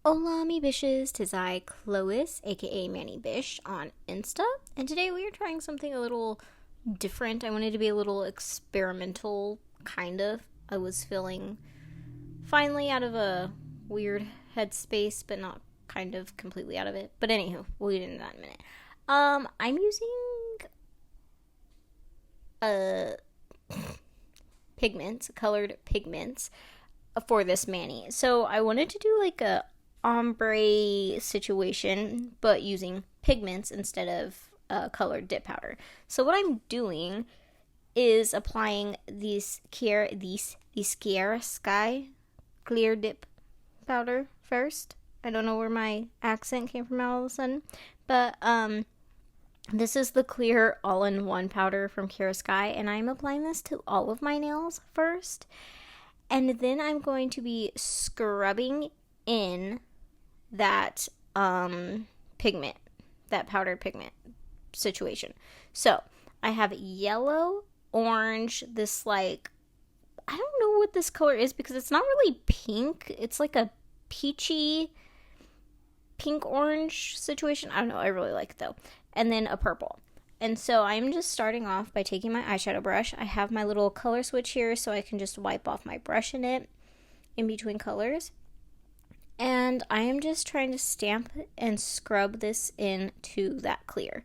Hola me bishes, tis I, Chlois, aka Manny Bish, on Insta, and today we are trying something a little different. I wanted to be a little experimental, kind of. I was feeling finally out of a weird headspace, but not kind of completely out of it. But anywho, we'll get into that in a minute. I'm using uh pigments, colored pigments for this Manny. So I wanted to do like a ombre situation, but using pigments instead of colored dip powder. So what I'm doing is applying these Sierra Sky clear dip powder first. I don't know where my accent came from all of a sudden, but this is the clear all-in-one powder from Kira Sky, and I'm applying this to all of my nails first. And then I'm going to be scrubbing in that pigment, that powdered pigment situation. So I have yellow, orange, this like, I don't know what this color is because it's not really pink. It's like a peachy pink orange situation. I don't know. I really like it though. And then a purple. And so I'm just starting off by taking my eyeshadow brush. I have my little color switch here so I can just wipe off my brush in it in between colors. And I am just trying to stamp and scrub this into that clear.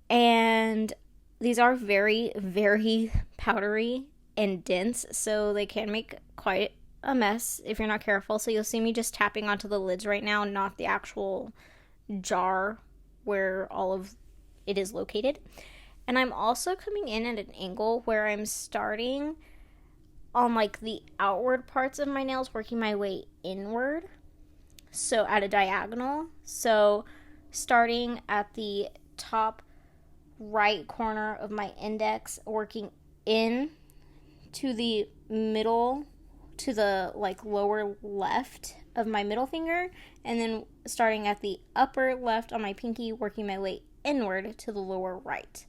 And these are very, very powdery and dense, so they can make quite a mess if you're not careful. So you'll see me just tapping onto the lids right now, not the actual jar where all of it is located. And I'm also coming in at an angle where I'm starting on like the outward parts of my nails, working my way inward. So at a diagonal. So starting at the top right corner of my index, working in to the middle, to the like lower left of my middle finger, and then starting at the upper left on my pinky, working my way inward to the lower right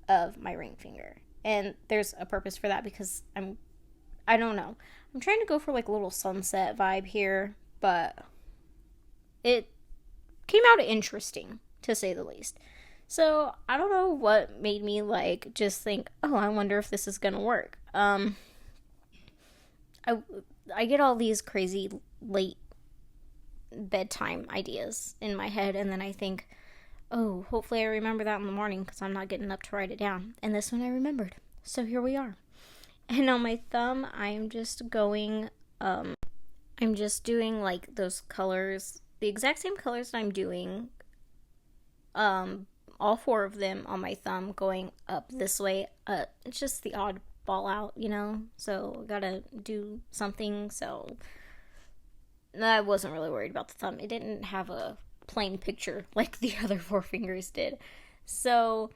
of my ring finger. And there's a purpose for that because I don't know. I'm trying to go for like a little sunset vibe here, but it came out interesting to say the least. So I don't know what made me like just think, oh, I wonder if this is gonna work. I get all these crazy late bedtime ideas in my head, and then I think, oh, hopefully I remember that in the morning because I'm not getting up to write it down. And this one I remembered. So here we are. And on my thumb, I'm just going, I'm just doing like those colors, the exact same colors that I'm doing, all four of them on my thumb going up this way. It's just the odd ball out, you know? So gotta do something. So I wasn't really worried about the thumb. It didn't have a plain picture like the other four fingers did. So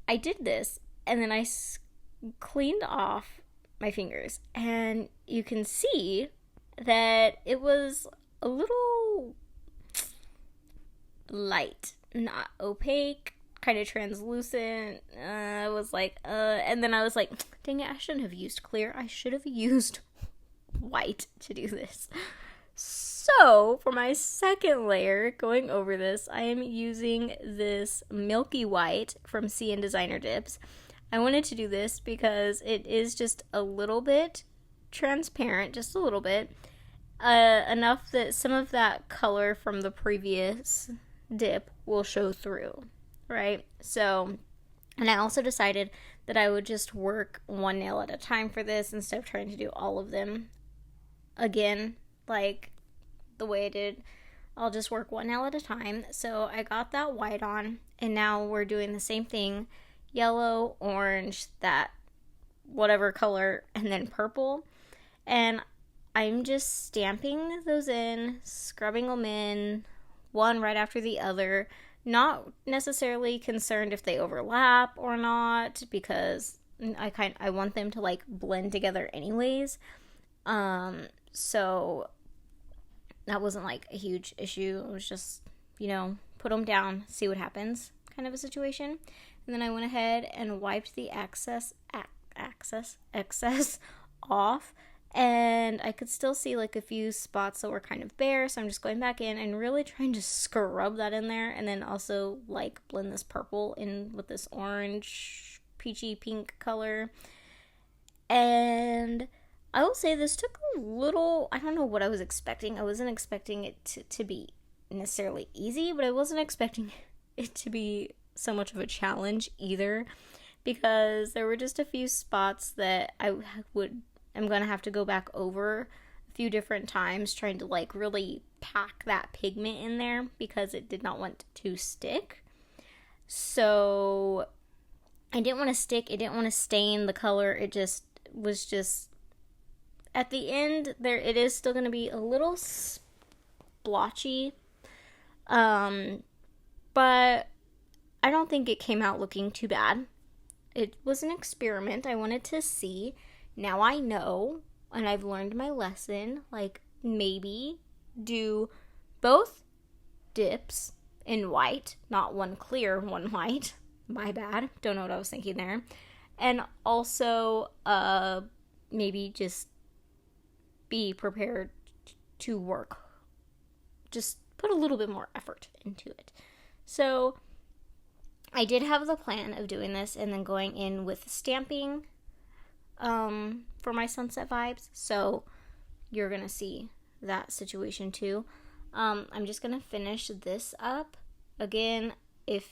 I did this, and then I cleaned off my fingers, and you can see that it was a little light, not opaque, kind of translucent. I was like, and then I was like, dang it, I shouldn't have used clear. I should have used white to do this. So, for my second layer, going over this, I am using this Milky White from CN Designer Dips. I wanted to do this because it is just a little bit transparent, just a little bit, enough that some of that color from the previous dip will show through, right? So, and I also decided that I would just work one nail at a time for this instead of trying to do all of them again, like the way I did. I'll just work one nail at a time. So I got that white on, and now we're doing the same thing, yellow, orange, that whatever color, and then purple. And I'm just stamping those in, scrubbing them in, one right after the other. Not necessarily concerned if they overlap or not, because I want them to like blend together anyways. So that wasn't like a huge issue. It was just, put them down, see what happens kind of a situation. And then I went ahead and wiped the excess off, And I could still see like a few spots that were kind of bare, so I'm just going back in and really trying to scrub that in there, and then also like blend this purple in with this orange peachy pink color. And I will say this took a little, I don't know what I was expecting. I wasn't expecting it to be necessarily easy, but I wasn't expecting it to be so much of a challenge either, because there were just a few spots that I'm going to have to go back over a few different times trying to like really pack that pigment in there because it did not want to stick. So I didn't want to stick, it didn't want to stain the color. It just was just at the end there, it is still going to be a little splotchy, but I don't think it came out looking too bad. It was an experiment. I wanted to see. Now I know, and I've learned my lesson, like maybe do both dips in white, not one clear, one white. My bad. Don't know what I was thinking there. And also maybe just be prepared to work. Just put a little bit more effort into it. So I did have the plan of doing this and then going in with stamping for my sunset vibes. So you're going to see that situation too. I'm just going to finish this up. Again, if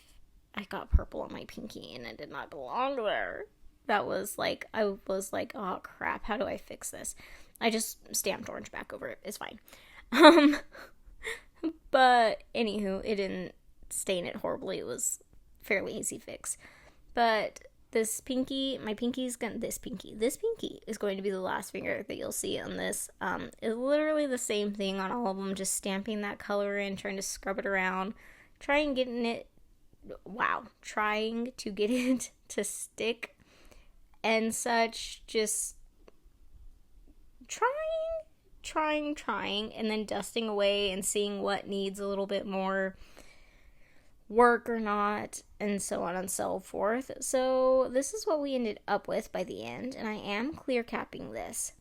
I got purple on my pinky and it did not belong there, that was like, I was like, oh crap, how do I fix this? I just stamped orange back over it. It's fine. But anywho, it didn't stain it horribly. It was fairly easy fix. But this pinky is going to be the last finger that you'll see on this. It's literally the same thing on all of them, just stamping that color in, trying to scrub it around, trying to get it to stick and such, just trying, and then dusting away and seeing what needs a little bit more work or not, and so on and so forth. So this is what we ended up with by the end, and I am clear capping this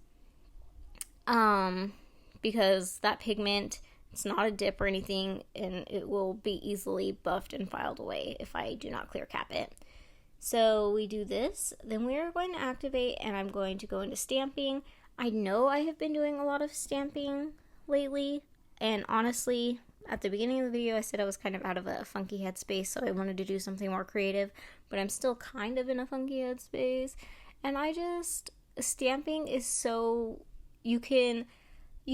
because that pigment, it's not a dip or anything, and it will be easily buffed and filed away if I do not clear cap it. So we do this, then we are going to activate, and I'm going to go into stamping. I know I have been doing a lot of stamping lately, and honestly, at the beginning of the video, I said I was kind of out of a funky headspace, so I wanted to do something more creative, but I'm still kind of in a funky headspace, and stamping is so, you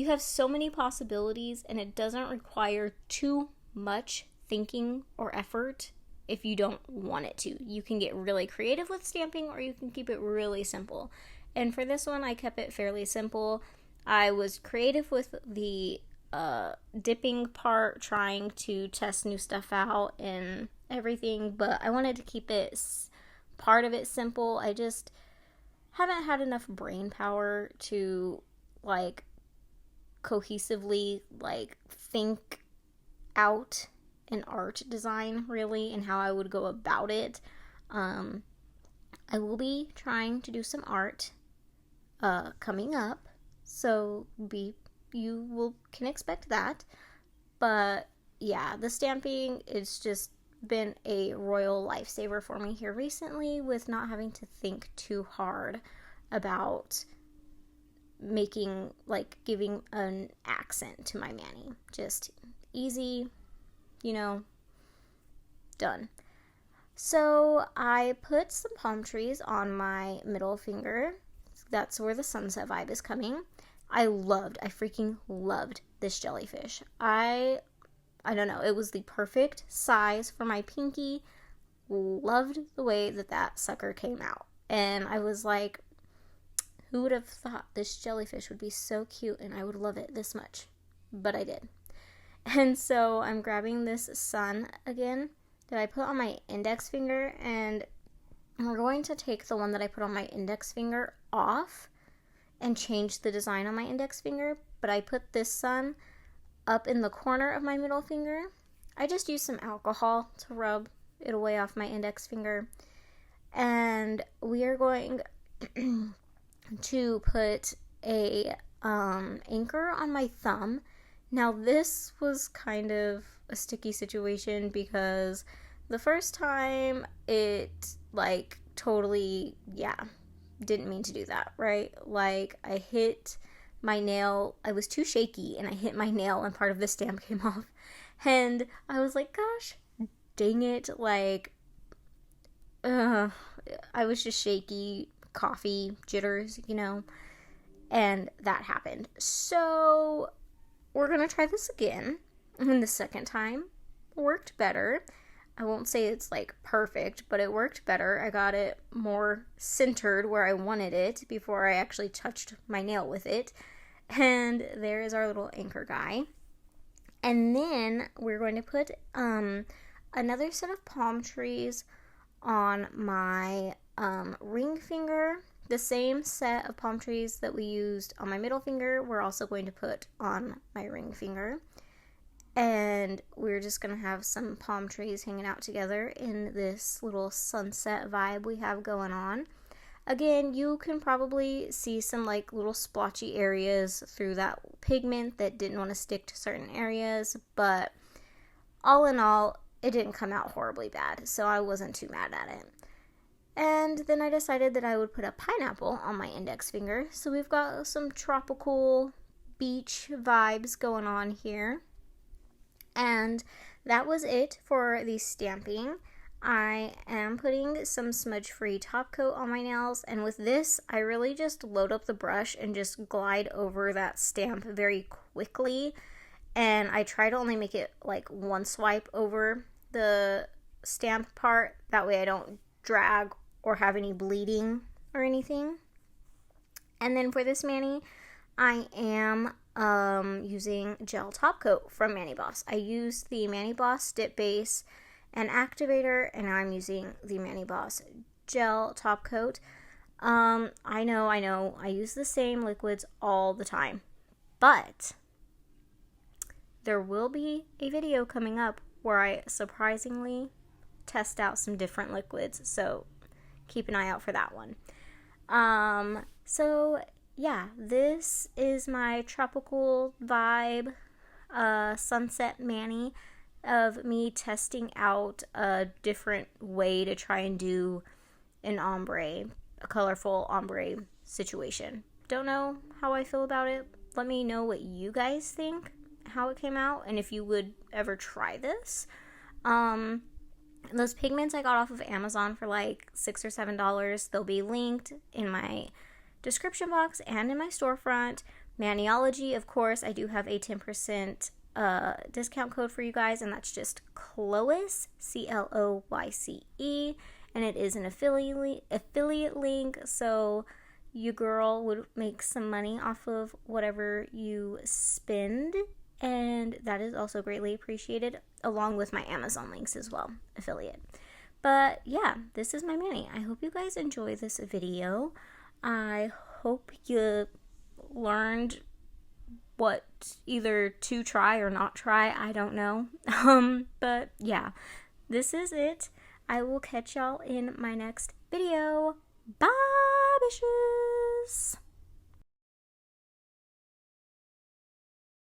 have so many possibilities, and it doesn't require too much thinking or effort if you don't want it to. You can get really creative with stamping, or you can keep it really simple. And for this one, I kept it fairly simple. I was creative with the dipping part, trying to test new stuff out and everything, but I wanted to keep it part of it simple. I just haven't had enough brain power to like cohesively like think out an art design really and how I would go about it. I will be trying to do some art coming up, so can expect that. But yeah, the stamping, it's just been a royal lifesaver for me here recently with not having to think too hard about giving an accent to my mani. Just easy, done. So I put some palm trees on my middle finger. That's where the sunset vibe is coming. I freaking loved this jellyfish. I don't know, it was the perfect size for my pinky. Loved the way that sucker came out. And I was like, who would have thought this jellyfish would be so cute and I would love it this much? But I did. And so I'm grabbing this sun again that I put on my index finger, and we're going to take the one that I put on my index finger off and change the design on my index finger, but I put this sun up in the corner of my middle finger. I just used some alcohol to rub it away off my index finger, and we are going to put a anchor on my thumb. Now this was kind of a sticky situation because the first time it like totally, yeah, didn't mean to do that, right? Like I hit my nail, I was too shaky and I hit my nail and part of the stamp came off. And I was like, gosh, dang it, like, I was just shaky, coffee, jitters, and that happened. So we're gonna try this again. And the second time worked better. I won't say it's like perfect, but it worked better. I got it more centered where I wanted it before I actually touched my nail with it. And there is our little anchor guy. And then we're going to put another set of palm trees on my ring finger. The same set of palm trees that we used on my middle finger, we're also going to put on my ring finger. And we're just going to have some palm trees hanging out together in this little sunset vibe we have going on. Again, you can probably see some like little splotchy areas through that pigment that didn't want to stick to certain areas, but all in all, it didn't come out horribly bad, so I wasn't too mad at it. And then I decided that I would put a pineapple on my index finger, so we've got some tropical beach vibes going on here. And that was it for the stamping. I am putting some smudge-free top coat on my nails, and with this, I really just load up the brush and just glide over that stamp very quickly, and I try to only make it like one swipe over the stamp part, that way I don't drag or have any bleeding or anything. And then for this mani, I am using gel top coat from Mani Boss. I used the Mani Boss Dip Base and Activator, and now I'm using the Mani Boss Gel Top Coat. I know, I use the same liquids all the time, but there will be a video coming up where I surprisingly test out some different liquids, so keep an eye out for that one. So yeah, this is my tropical vibe sunset mani of me testing out a different way to try and do an ombre, a colorful ombre situation. Don't know how I feel about it. Let me know what you guys think, how it came out, and if you would ever try this. Those pigments I got off of Amazon for like $6 or $7. They'll be linked in my description box and in my storefront. Maniology, of course, I do have a 10% discount code for you guys, and that's just Cloyce, CLOYCE, and it is an affiliate link, so your girl would make some money off of whatever you spend, and that is also greatly appreciated, along with my Amazon links as well, affiliate. But yeah, this is my mani. I hope you guys enjoy this video. I hope you learned what either to try or not try. I don't know. But yeah, this is it. I will catch y'all in my next video. Bye, bitches!